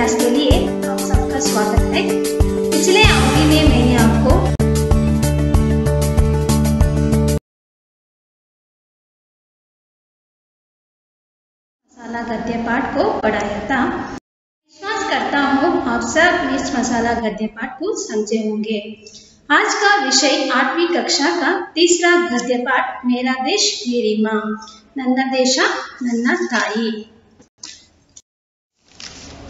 Class के लिए आप सबका स्वागत है। पिछले अवधि में मैंने आपको मसाला गद्य पाठ को पढ़ाया था। विश्वास करता हूँ आप सब मिर्च मसाला गद्य पाठ को समझे होंगे। आज का विषय 8वीं कक्षा का तीसरा गद्य पाठ मेरा देश मेरी माँ, नन्ना देश नन्ना ताई।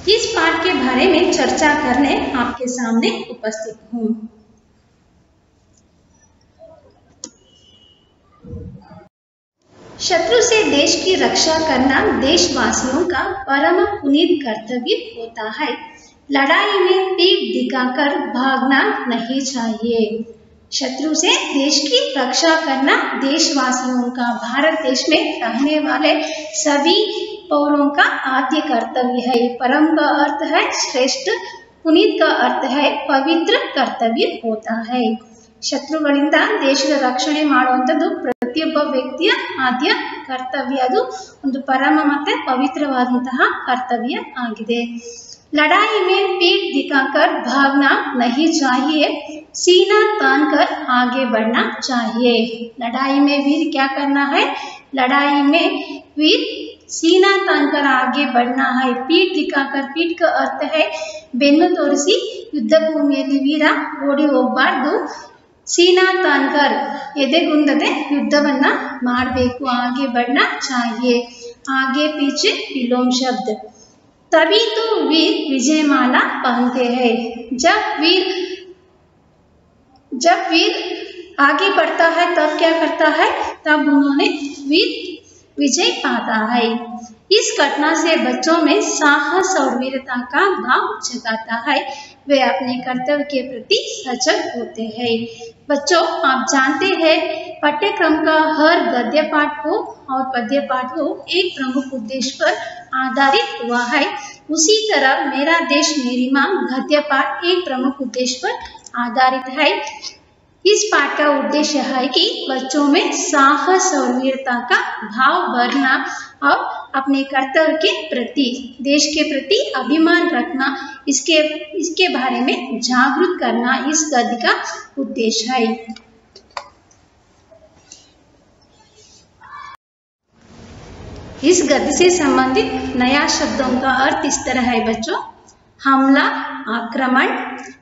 इस पाठ के बारे में चर्चा करने आपके सामने उपस्थित हूँ। शत्रु से देश की रक्षा करना देशवासियों का परम पुनीत कर्तव्य होता है। लड़ाई में पीठ दिखाकर भागना नहीं चाहिए। शत्रु से देश की रक्षा करना देशवासियों का, भारत देश में रहने वाले सभी पौरों का आद्य कर्तव्य है। परम का अर्थ है श्रेष्ठ, पुनीत का अर्थ है पवित्र कर्तव्य होता है। ಶತ್ರುಗಳಿಂದ ದೇಶದ ರಕ್ಷಣೆ ಮಾಡುವಂಥದ್ದು ಪ್ರತಿಯೊಬ್ಬ ವ್ಯಕ್ತಿಯ ಆದ್ಯ ಕರ್ತವ್ಯ. ಅದು ಒಂದು ಪರಮ ಮತ್ತೆ ಪವಿತ್ರವಾದಂತಹ ಕರ್ತವ್ಯ ಆಗಿದೆ. लड़ाई में पीठ दिखाकर भागना नहीं चाहिए, सीना तानकर आगे बढ़ना चाहिए. लड़ाई में वीर क्या करना है? लड़ाई में वीर सीना तानकर आगे बढ़ना है. पीठ दिखाकर, पीठ का अर्थ है ಬೆನ್ನು ತೋರಿಸಿ ಯುದ್ಧ ಭೂಮಿಯಲ್ಲಿ ವೀರ ಓಡಿ ಹೋಗಬಾರ್ದು. सीना तानकर ಎದೆಗುಂದದೆ ಯುದ್ಧವನ್ನ ಮಾಡಬೇಕು. आगे बढ़ना चाहिए. आगे पीछे विलोम शब्द. तभी तो वीर विजयमाला पहनते हैं. जब वीर आगे बढ़ता है तब क्या करता है? तब उन्होंने वीर विजय पाता है. इस घटना से बच्चों में साहस और वीरता का भाव जगाता है. वे अपने कर्तव्य के प्रति सजग होते हैं. बच्चों, आप जानते हैं पाठ्यक्रम का हर गद्य पाठ हो और पद्य पाठ हो एक प्रमुख उद्देश्य पर आधारित हुआ है. उसी तरह मेरा देश मेरी माँ गद्य पाठ एक प्रमुख उद्देश्य पर आधारित है. इस पाठ का उद्देश्य है कि बच्चों में साहस और वीरता का भाव भरना और अपने कर्तव्य के प्रति, देश के प्रति अभिमान रखना, इसके बारे में जागरूक करना इस गद्य का उद्देश्य है. इस गद्य से संबंधित नया शब्दों का अर्थ इस तरह है बच्चों. हमला, आक्रमण.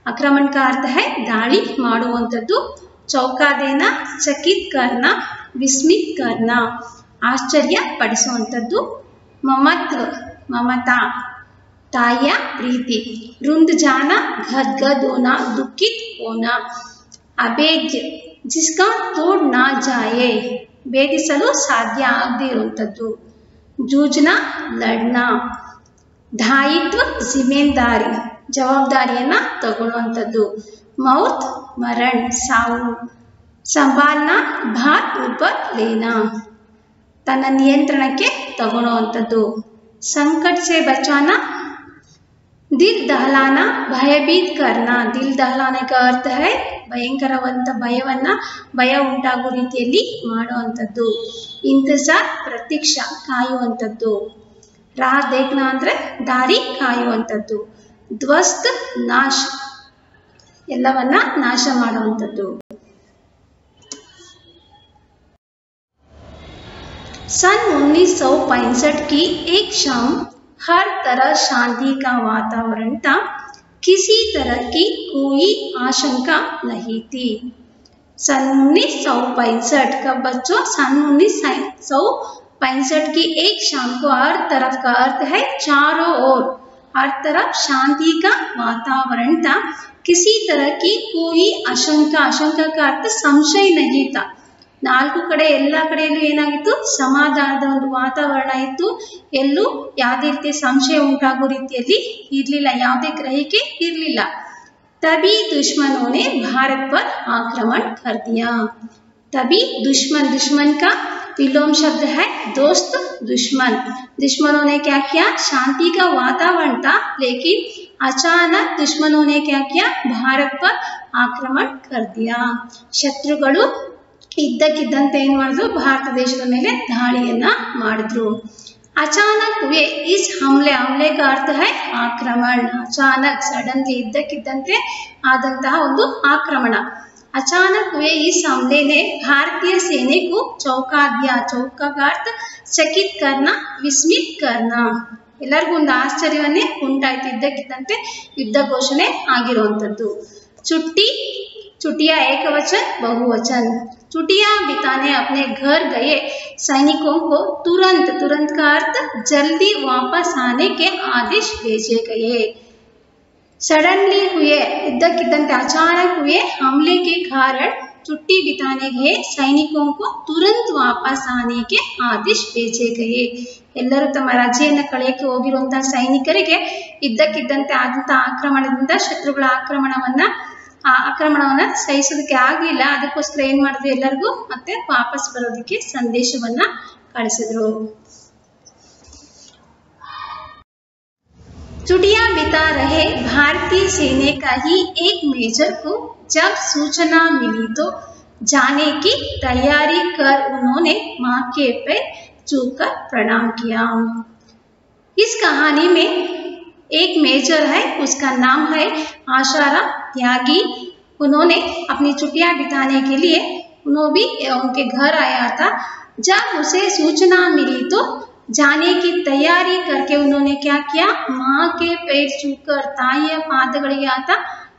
आक्रमण का अर्थ है दाಳಿ ಮಾಡುವಂತದ್ದು. चौका देना, चकित करना, विस्मित करना, आश्चर्य पडिಸುವಂತದ್ದು. ममत्व, ममता, ताया प्रीति. रुंध जाना, गदगद होना, दुखित होना. अभेद्य, जिसका तोड़ ना जाए, ಭೇದಿಸಲು ಸಾಧ್ಯ ಆಗದೇ ಇರುವಂತದ್ದು. ಜೂಜ್ನ, ಲಡ್ನಾ. दायित्व, जिम्मेदारी, जवाबदारियನ್ನ ತಗೊಳ್ಳುವಂತದ್ದು. मौत, मरण, साವು. संभालना, भार ऊपर लेना, तन्न नियंत्रणಕ್ಕೆ ತಗೊಳ್ಳುವಂತದ್ದು. संकट से बचाना, दिल दहलाना, भयभीत करना. दिल दहलाने का अर्थ है ಭಯಂಕರವಂತ ಭಯವನ್ನ, ಭಯ ಉಂಟಾಗುವ ರೀತಿಯಲ್ಲಿ ಮಾಡುವಂತದ್ದು. ಇಂತಜಾರ್, ಪ್ರತೀಕ್ಷಾ, ಕಾಯುವಂತದ್ದು. राह देखना ಅಂದ್ರೆ ದಾರಿ ಕಾಯುವಂತದ್ದು. ಧ್ವಸ್ತ್, ನಾಶ, ಎಲ್ಲವನ್ನ ನಾಶ ಮಾಡುವಂತದ್ದು. सन 1965 की एक शाम हर तरह शांति का वातावरण था. किसी तरह की कोई आशंका नहीं थी. सन 1965 का बच्चों, सन 1965 की एक शाम को हर तरफ का अर्थ है चारों ओर, हर तरफ शांति का वातावरण था. किसी तरह की कोई आशंका, आशंका का अर्थ संशय नहीं था. ನಾಲ್ಕು ಕಡೆ ಎಲ್ಲ ಕಡೆಯಲ್ಲೂ ಏನಾಗಿತ್ತು? ಸಮಾಧಾನದ ಒಂದು ವಾತಾವರಣ ಇತ್ತು. ಎಲ್ಲೂ ಯಾವುದೇ ರೀತಿಯ ಸಂಶಯ ಉಂಟಾಗುವ ರೀತಿಯಲ್ಲಿ ಇರಲಿಲ್ಲ, ಯಾವುದೇ ಗ್ರಹಿಕೆ ಇರಲಿಲ್ಲ. तभी दुश्मनों ने भारत पर आक्रमण कर दिया. तभी दुश्मन, दुश्मन का विलोम शब्द है दोस्त, दुश्मन. दुश्मनों ने क्या किया? शांति का वातावरण था, लेकिन अचानक दुश्मनों ने क्या किया? भारत पर आक्रमण कर दिया. शत्रुಗಳು ಇದ್ದಕ್ಕಿದ್ದಂತೆ ಏನು ಮಾಡಿದ್ರು? ಭಾರತ ದೇಶದ ಮೇಲೆ ದಾಳಿಯನ್ನ ಮಾಡಿದ್ರು. अचानक हुए इस हमले, हमले का अर्थ है आक्रमण। अचानक सडनली इದ್ದಕ್ಕಿದ್ದಂತೆ ಆದಂತಹ ಒಂದು ಆಕ್ರಮಣ। अचानक हुए इस हमले ने भारतीय सेने को चौंका दिया। चौंका का अर्थ चकित करना, विस्मित करना। ಎಲ್ಲರಿಗೂ ಒಂದು ಆಶ್ಚರ್ಯವನ್ನೇ ಉಂಟಾಯಿತು। ಇದ್ದಕ್ಕಿದ್ದಂತೆ ಯುದ್ಧ ಘೋಷಣೆ ಆಗಿರುವಂತದ್ದು। छुट्टी, छुट्टियां एक वचन बहुवचन। छुट्टियां बिताने अपने घर गए सैनिकों को तुरंत, तुरंत का अर्थ जल्दी वापस आने के आदेश भेजे गए। सडनली हुए इದ್ದಕ್ಕಿದ್ದಂತೆ अचानक हुए हमले के कारण छुट्टी बिताने गए सैनिकों को तुरंत वापस आने के आदेश भेजे गए। ಎಲ್ಲರೂ ತಮ್ಮ ರಜೆಯನ್ನು ಕಳೆಯಕ್ಕೆ ಹೋಗಿರುವಂತಹ ಸೈನಿಕರಿಗೆ ಇದ್ದಕ್ಕಿದ್ದಂತೆ ಆದಂತಹ ಆಕ್ರಮಣದಿಂದ ಶತ್ರುಗಳ ಆಕ್ರಮಣವನ್ನ ಸಹಿಸೋದಕ್ಕೆ ಆಗಲಿಲ್ಲ। ಅದಕ್ಕೋಸ್ಕರ ಏನ್ ಮಾಡಿದ್ರು, ಎಲ್ಲರಿಗೂ ಮತ್ತೆ ವಾಪಸ್ ಬರೋದಕ್ಕೆ ಸಂದೇಶವನ್ನ ಕಳಿಸಿದ್ರು। छुट्टियां बिता रहे भारतीय सेना का ही एक मेजर को जब सूचना मिली तो जाने की तैयारी कर उन्होंने मां के पैर छूकर प्रणाम किया। इस कहानी में एक मेजर है, उसका नाम है आशाराम त्यागी। उन्होंने अपनी छुट्टियां बिताने के लिए उनके घर आया था। जब उसे सूचना मिली तो जाने की तैयारी करके उन्होंने क्या किया, मां के पैर छूकर ताಯಿಯ ಪಾದಗಳಿಗೆ ಆತ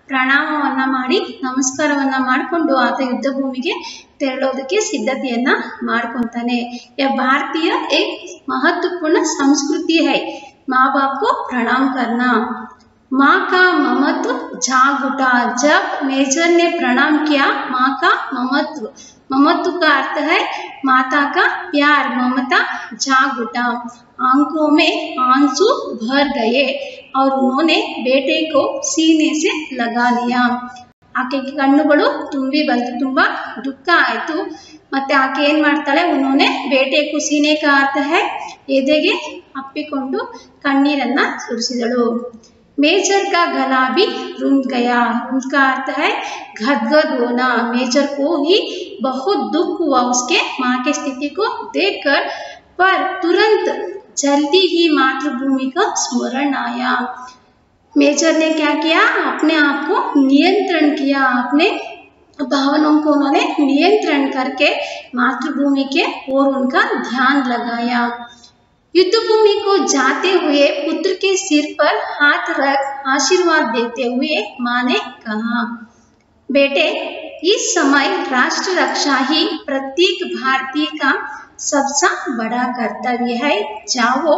ಪ್ರಣಾಮವನ್ನ ಮಾಡಿ ನಮಸ್ಕಾರವನ್ನ ಮಾಡಿಕೊಂಡು ಆತ ಯುದ್ಧ ಭೂಮಿಗೆ ತೆರಳೋದಕ್ಕೆ ಸಿದ್ಧತೆಯನ್ನ ಮಾಡ್ಕೊಂತಾನೆ। यह भारतीय एक महत्वपूर्ण संस्कृति है, माँ बाप को प्रणाम करना। माँ का ममत्व जाग उठा। जब मेजर ने प्रणाम किया, माँ का ममत्व, ममत्व का अर्थ है माता का प्यार, ममता जाग उठा। आंखों में आंसू भर गए और उन्होंने बेटे को सीने से लगा लिया। ಆಕೆ ಕಣ್ಣುಗಳು ತುಂಬಿ ಬಂತು, ತುಂಬಾ ದುಃಖ ಆಯಿತು। ಮತ್ತೆ ಆಕೆ ಏನ್ ಮಾಡ್ತಾಳೆ, उन्होंने बेटे को सीने का अर्थ है ಎದೆಗೆ ಅಪ್ಪಿಕೊಂಡು ಕಣ್ಣೀರನ್ನ ಸುರಿಸಿದಳು। मेजर का गला भी रुंध गया। रुंध का अर्थ है गदगद होना। मेजर को ही बहुत दुख हुआ उसके माँ की स्थिति को देखकर, पर तुरंत जल्दी ही मातृभूमि का स्मरण आया। मेजर ने क्या किया, अपने आप को नियंत्रण किया, अपने भावनाओं को उन्होंने नियंत्रण करके मातृभूमि के ओर उनका ध्यान लगाया। युद्ध भूमि को जाते हुए पुत्र के सिर पर हाथ रख आशीर्वाद देते हुए मां ने कहा, बेटे इस समय राष्ट्र रक्षा ही प्रत्येक भारतीय का सबसे बड़ा कर्तव्य है। जाओ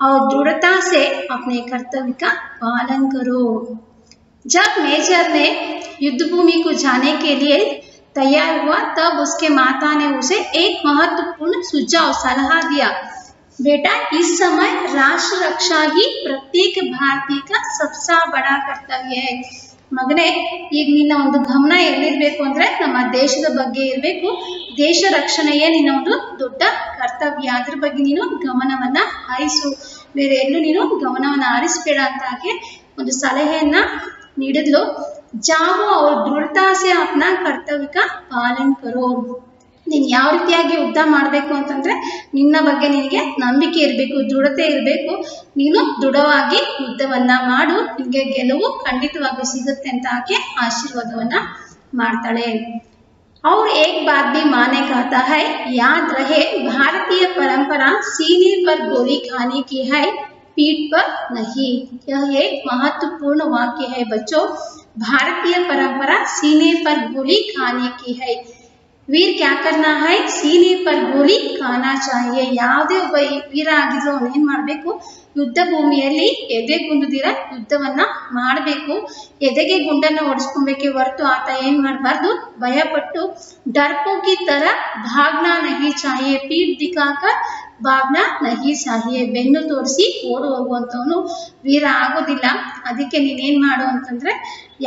और दृढ़ता से अपने कर्तव्य का पालन करो। जब मेजर ने युद्ध भूमि को जाने के लिए तैयार हुआ, तब उसके माता ने उसे एक महत्वपूर्ण सुझाव सलाह दिया, बेटा इस समय राष्ट्र रक्षा ही प्रत्येक भारतीय का सबसे बड़ा कर्तव्य है। ಮಗನೇ, ಈಗ ನಿನ್ನ ಒಂದು ಗಮನ ಎಲ್ಲಿರಬೇಕು ಅಂದ್ರೆ ನಮ್ಮ ದೇಶದ ಬಗ್ಗೆ ಇರಬೇಕು। ದೇಶ ರಕ್ಷಣೆಯೇ ನಿನ್ನ ಒಂದು ದೊಡ್ಡ ಕರ್ತವ್ಯ, ಅದ್ರ ಬಗ್ಗೆ ನೀನು ಗಮನವನ್ನ ಹರಿಸು, ಬೇರೆ ಎಲ್ಲೂ ನೀನು ಗಮನವನ್ನ ಹರಿಸಬೇಡ ಅಂತ ಆಕೆ ಒಂದು ಸಲಹೆಯನ್ನ ನೀಡಿದ್ಲು। ಜಾವೋ और दृढ़ता से अपना कर्तव्य का पालन करो। ನೀನು ಯಾವ ರೀತಿಯಾಗಿ ಯುದ್ಧ ಮಾಡಬೇಕು ಅಂತಂದ್ರೆ ನಿನ್ನ ಬಗ್ಗೆ ನಿನಗೆ ನಂಬಿಕೆ ಇರಬೇಕು, ದೃಢತೆ ಇರಬೇಕು। ನೀನು ದೃಢವಾಗಿ ಯುದ್ಧವನ್ನ ಮಾಡು, ನಿಮಗೆ ಗೆಲುವು ಖಂಡಿತವಾಗಿ ಸಿಗುತ್ತೆ ಅಂತ ಆಕೆ ಆಶೀರ್ವಾದವನ್ನ ಮಾಡ್ತಾಳೆ। और एक बात भी माँ ने कहता है, याद रहे भारतीय परंपरा सीने पर गोली खाने की है, पीठ पर नहीं। यह एक महत्वपूर्ण वाक्य है बच्चों। भारतीय परंपरा सीने पर गोली खाने की है। वीर क्या करना है, सीने पर गोली खाना चाहिए। ಯಾವುದೇ ಒಬ್ಬ ವೀರ ಆಗಿದ್ರು ಅವನು ಏನ್ ಮಾಡಬೇಕು, ಯುದ್ಧ ಭೂಮಿಯಲ್ಲಿ ಎದೆಗುಂದದಿರ ಯುದ್ಧವನ್ನ ಮಾಡಬೇಕು। ಎದೆಗೆ ಗುಂಡನ್ನ ಹೊಡೆಸ್ಕೊಬೇಕೆ ಹೊರತು ಆತ ಏನ್ ಮಾಡಬಾರ್ದು, ಭಯಪಟ್ಟು डरपों की तरह भागना नहीं चाहिए, पीठ दिखाकर भागना नहीं चाहिए। ಬೆನ್ನು ತೋರಿಸಿ ಓಡಿ ಹೋಗುವಂತವನು ವೀರ ಆಗೋದಿಲ್ಲ। ಅದಕ್ಕೆ ನೀನೇನ್ ಮಾಡು ಅಂತಂದ್ರೆ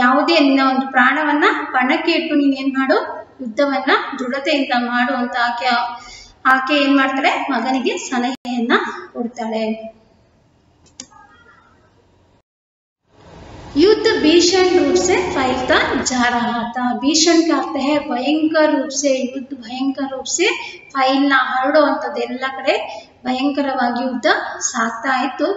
ಯಾವುದೇ ನಿನ್ನ ಒಂದು ಪ್ರಾಣವನ್ನ ಪಣಕ್ಕೆ ಇಟ್ಟು ನೀನೇನ್ ಮಾಡು, ಯುದ್ಧವನ್ನ ದೃಢತೆಯಿಂದ ಮಾಡು ಅಂತ ಆಕೆ ಏನ್ ಮಾಡ್ತಾಳೆ, ಮಗನಿಗೆ ಸಲಹೆಯನ್ನ ಕೊಡ್ತಾಳೆ। युद्ध भीषण रूप से फैलता जा रहा था। भीषण का अर्थ है भयंकर रूप से, युद्ध भयंकर रूप से फैलना, हरड़ो अंतद ಎಲ್ಲ ಕಡೆ ಭಯಂಕರವಾಗಿ ಯುದ್ಧ ಸಾಗ್ತಾ ಇತ್ತು।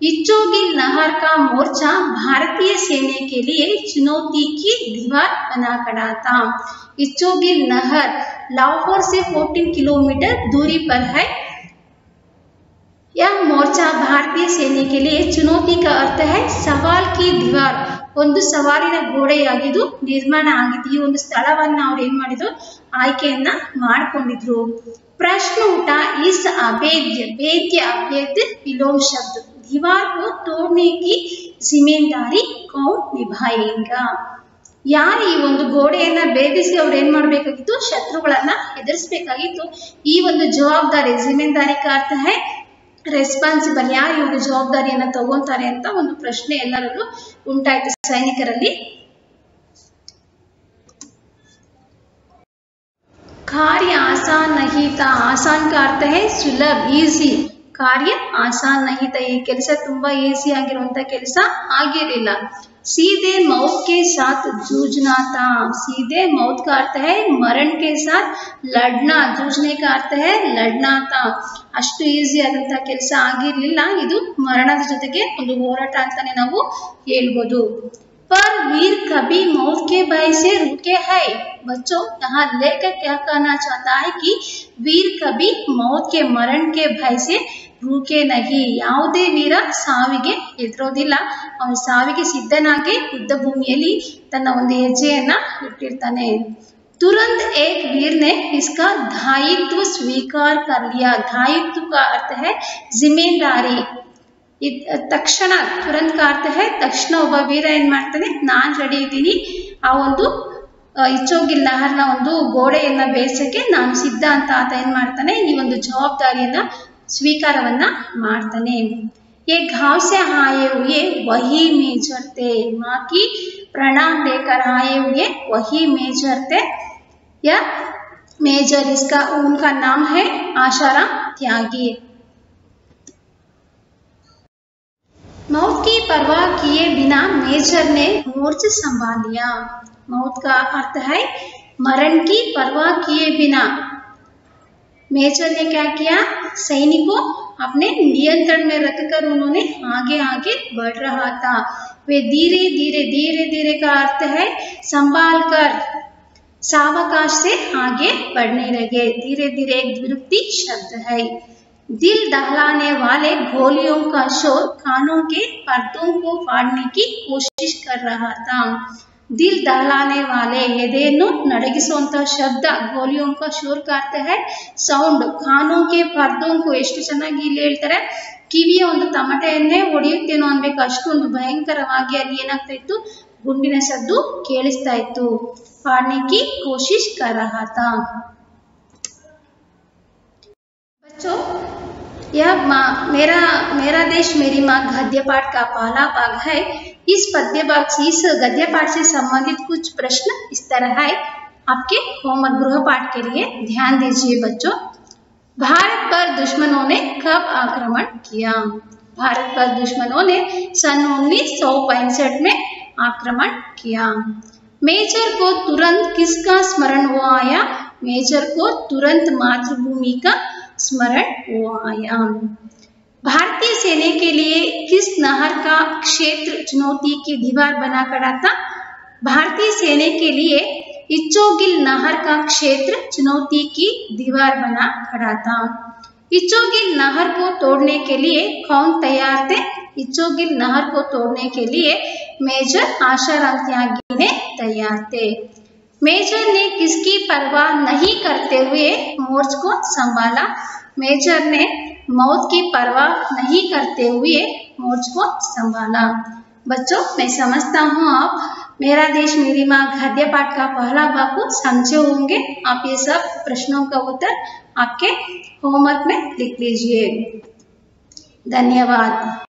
इच्चोगिल नहर का मोर्चा भारतीय सेना के लिए चुनौती की दीवार बना खड़ा था। इच्चोगिल नहर लाहौर से 14 किलोमीटर दूरी पर है। यह मोर्चा भारतीय सेना के लिए चुनौती का अर्थ है सवाल की दीवार, ಒಂದು ಸವಾಲಿನ ಗೋಡೆಯಾಗಿದ್ದು ನಿರ್ಮಾಣ ಆಗಿತ್ತು। ಈ ಒಂದು ಸ್ಥಳವನ್ನು ಅವರು ಏನು ಮಾಡಿದ್ರು, ಆಯ್ಕೆಯನ್ನ ಮಾಡಿಕೊಂಡಿದ್ರು। प्रश्न उठा, इस अभेद्य विलोम शब्द दीवार को तोड़ने की जिम्मेदारी कौन निभाएगा? ಯಾರು ಈ ಒಂದು ಗೋಡೆಯನ್ನ ಭೇದಿಸಿ ಅವ್ರು ಏನ್ ಮಾಡಬೇಕಾಗಿತ್ತು, ಶತ್ರುಗಳನ್ನ ಎದುರಿಸಬೇಕಾಗಿತ್ತು। ಈ ಒಂದು ಜವಾಬ್ದಾರಿ ಜಿಮ್ಮೆದಾರಿ का अर्थ है ರೆಸ್ಪಾನ್ಸಿಬಲ್, ಯಾರು ಈ ಒಂದು ಜವಾಬ್ದಾರಿಯನ್ನ ತಗೊಂತಾರೆ ಅಂತ ಒಂದು ಪ್ರಶ್ನೆ ಎಲ್ಲರಲ್ಲೂ ಉಂಟಾಯಿತು ಸೈನಿಕರಲ್ಲಿ। कार्य आसान नहीं था, आसान का अर्थ है सुलभ, ಈಸಿ। ಕಾರ್ಯ ಆಸಾನ್ नहीं था, ಈ ಕೆಲಸ ತುಂಬಾ ಈಸಿ ಆಗಿರುವಂತ ಕೆಲಸ ಆಗಿರಲಿಲ್ಲ। सीधे मौत के साथ जूझना था, सीधे मौत का अर्थ है मरण के साथ लड़ना, जूझने का अर्थ है लड़ना था। ಅಷ್ಟು ಈಸಿ ಆದಂತ ಕೆಲಸ ಆಗಿರಲಿಲ್ಲ, ಇದು ಮರಣದ ಜೊತೆಗೆ ಒಂದು ಹೋರಾಟ ಅಂತಾನೆ ನಾವು ಹೇಳ್ಬೋದು। पर वीर कभी मौत के भय से रुके है। बच्चों, यहाँ लेखक क्या कहना चाहता है कि वीर कभी मौत के मरण के भय से रुके नहीं। ಯಾವುದೇ ವೀರ ಸಾವಿಗೆ ಹೆದರೋದಿಲ್ಲ, ಅವನು ಸಾವಿಗೆ ಸಿದ್ಧನಾಗಿ ಯುದ್ಧ ಭೂಮಿಯಲ್ಲಿ ತನ್ನ ಒಂದು ಹೆಜ್ಜೆಯನ್ನ ಇಟ್ಟಿರ್ತಾನೆ। तुरंत एक वीर ने इसका दायित्व स्वीकार कर लिया। दायित्व का अर्थ है जिम्मेदारी। ತಕ್ಷಣ ತುರಂತ का अर्थ है ತಕ್ಷಣ ಒಬ್ಬ ವೀರ ಏನ್ ಮಾಡ್ತಾನೆ, ನಾನ್ ರೆಡಿ ಇದ್ದೀನಿ, ಆ ಒಂದು ಇಚ್ಚೋಗಿಲ್ ನಹರ್ನ ಒಂದು ಗೋಡೆಯನ್ನ ಬೇಯಿಸಕ್ಕೆ ನಾನು ಸಿದ್ಧ ಅಂತ ಆತ ಏನ್ ಮಾಡ್ತಾನೆ, ಈ ಒಂದು ಜವಾಬ್ದಾರಿಯನ್ನ ಸ್ವೀಕಾರವನ್ನ ಮಾಡ್ತಾನೆ। ये घाव से आए हुए वही मेजर थे, माँ की प्रणाम लेकर आए हुए वही मेजर थे। या मेजर इसका उनका नाम है आशाराम त्यागी। मौत की परवाह किए बिना मेजर ने मोर्चा संभाल लिया। मौत का अर्थ है मरण की परवाह किए बिना। मेजर ने क्या किया, सैनिकों अपने नियंत्रण में रखकर उन्होंने आगे आगे बढ़ रहा था। वे धीरे धीरे का अर्थ है संभाल कर, सावकाश से आगे बढ़ने लगे। धीरे धीरे एक विरुक्ति शब्द है। दिल दहलाने वाले गोलियों का शोर कानों के पर्दों को फाड़ने की कोशिश कर रहा था। दिल दहलाने वाले ಎದೆಯನ್ನು ನಡಗಿಸುವಂತ ಶಬ್ದ, ಗೋಲಿಯೋं का शोर का अर्थ है ಸೌಂಡ್, ಕಾನೋं के पर्दों को ಎಷ್ಟು ಚೆನ್ನಾಗಿ ಇಲ್ಲಿ ಹೇಳ್ತಾರೆ, ಕಿವಿಯ ಒಂದು ತಮಟೆಯನ್ನೇ ಹೊಡೆಯುತ್ತೇನೋ ಅನ್ಬೇಕು, ಅಷ್ಟೊಂದು ಭಯಂಕರವಾಗಿ ಅಲ್ಲಿ ಏನಾಗ್ತಾ ಇತ್ತು, ಗುಂಡಿನ ಸದ್ದು ಕೇಳಿಸ್ತಾ ಇತ್ತು। फाड़ने की कोशिश कर रहा था। बच्चों, यह मेरा देश मेरी माँ गद्य पाठ का पहला भाग है। इस गद्य पाठ से संबंधित कुछ प्रश्न इस तरह है। आपके होमवर्क गृह पाठ के लिए ध्यान दीजिए बच्चों। भारत पर दुश्मनों ने कब आक्रमण किया? भारत पर दुश्मनों ने सन 1965 में आक्रमण किया। मेजर को तुरंत किसका स्मरण वो आया? मेजर को तुरंत मातृभूमि का स्मरण वो आया। भारतीय सेना के लिए किस नहर का क्षेत्र चुनौती की दीवार बना खड़ा था? भारतीय सेना के लिए इच्चोगिल नहर का क्षेत्र चुनौती की दीवार बना खड़ा था। इच्चोगिल नहर को तोड़ने के लिए कौन तैयार थे? इच्चोगिल नहर को तोड़ने के लिए मेजर आशाराम त्यागी ने तैयार थे। मेजर ने किसकी परवाह नहीं करते हुए मोर्च को संभाला? मेजर ने मौत की परवाह नहीं करते हुए मोर्च को संभाला। बच्चों, मैं समझता हूँ आप मेरा देश मेरी माँ गद्य पाठ का पहला भाग को समझे होंगे। आप ये सब प्रश्नों का उत्तर आपके होमवर्क में लिख लीजिए। धन्यवाद।